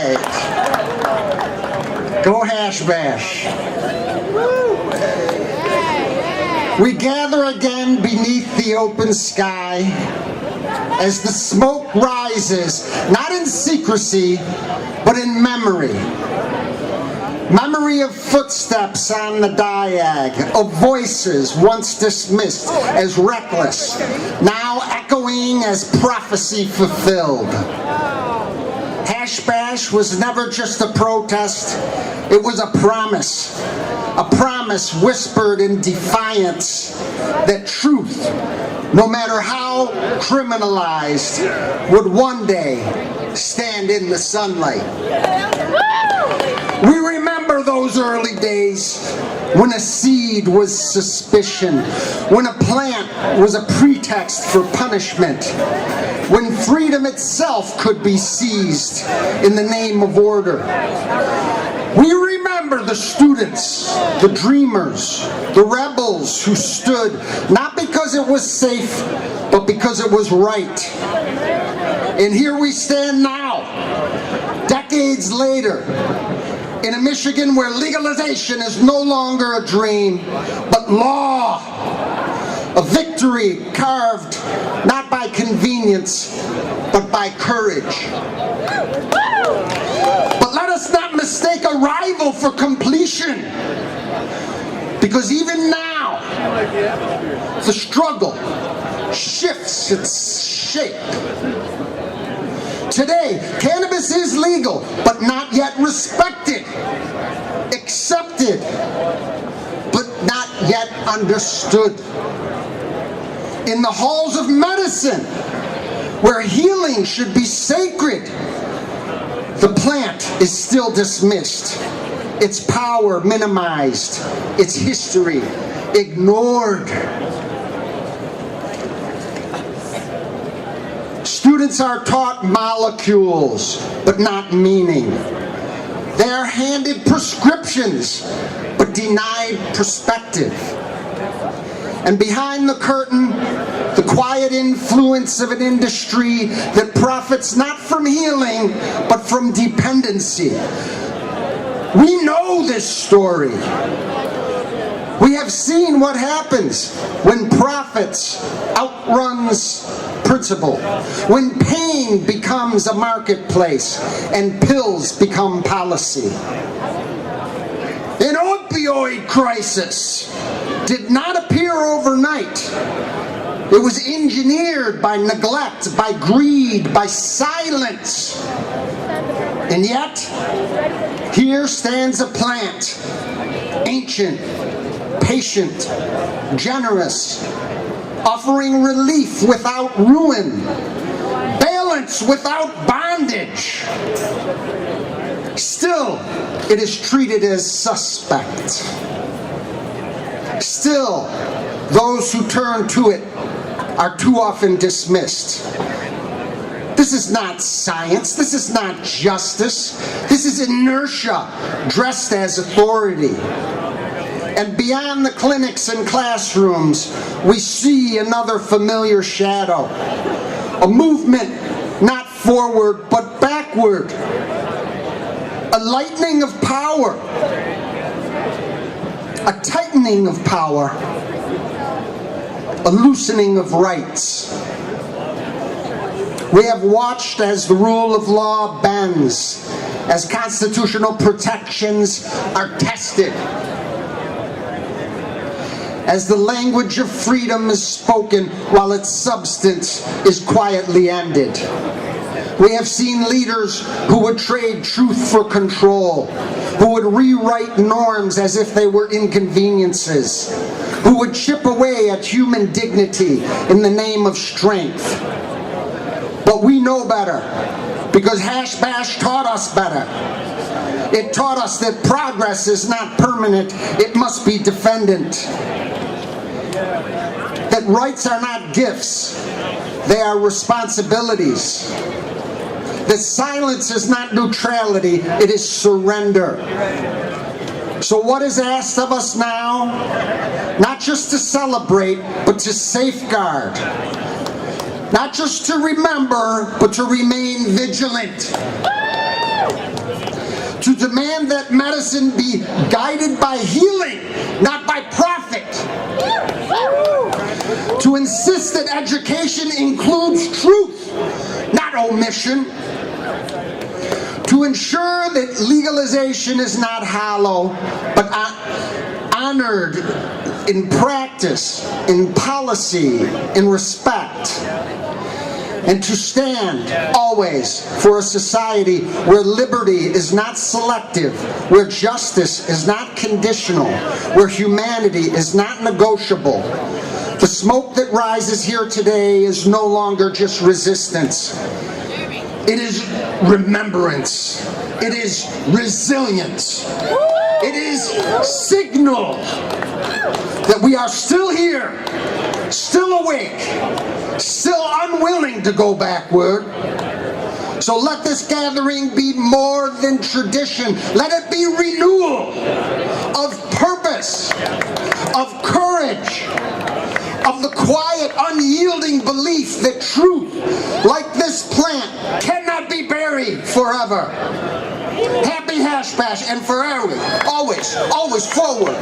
right. Go Hash Bash. We gather again beneath the open sky as the smoke rises, not in secrecy, but in memory. Memory of footsteps on the diag, of voices once dismissed as reckless, now echoing as prophecy fulfilled. Hash Bash was never just a protest, it was a promise whispered in defiance that truth, no matter how criminalized, would one day stand in the sunlight. We remember those early days when a seed was suspicion, when a plant was a pretext for punishment, when freedom itself could be seized in the name of order. We remember the students, the dreamers, the rebels who stood not because it was safe, but because it was right. And here we stand now, decades later, in a Michigan where legalization is no longer a dream, but law. A victory carved not by convenience, but by courage. But let us not mistake arrival for completion, because even now, the struggle shifts its shape. Today, cannabis is legal, but not yet respected, accepted, but not yet understood. In the halls of medicine, where healing should be sacred, the plant is still dismissed, its power minimized, its history ignored. Students are taught molecules, but not meaning. They are handed prescriptions, but denied perspective. And behind the curtain, the quiet influence of an industry that profits not from healing, but from dependency. We know this story. We have seen what happens when profits outruns principle, when pain becomes a marketplace and pills become policy. An opioid crisis did not appear overnight. It was engineered by neglect, by greed, by silence. And yet, here stands a plant, ancient, patient, generous, offering relief without ruin, balance without bondage. Still, it is treated as suspect. Still, those who turn to it are too often dismissed. This is not science. This is not justice. This is inertia dressed as authority. And beyond the clinics and classrooms, we see another familiar shadow. A movement not forward, but backward. A lightening of power. A tightening of power. A loosening of rights. We have watched as the rule of law bends, as constitutional protections are tested, as the language of freedom is spoken while its substance is quietly ended. We have seen leaders who would trade truth for control, who would rewrite norms as if they were inconveniences, who would chip away at human dignity in the name of strength. But we know better, because Hash Bash taught us better. It taught us that progress is not permanent, it must be defendant. That rights are not gifts, they are responsibilities. That silence is not neutrality, it is surrender. So what is asked of us now? Not just to celebrate, but to safeguard. Not just to remember, but to remain vigilant. demand that medicine be guided by healing, not by profit. To insist that education includes truth, not omission. To ensure that legalization is not hollow, but honored in practice, in policy, in respect. And to stand always for a society where liberty is not selective, where justice is not conditional, where humanity is not negotiable. The smoke that rises here today is no longer just resistance. It is remembrance. It is resilience. It is signal that we are still here, still awake, still unwilling to go backward. So let this gathering be more than tradition. Let it be renewal of purpose, of courage, of the quiet, unyielding belief that truth, like this plant, cannot be buried forever. Happy Hash Bash, and forever, always, always forward.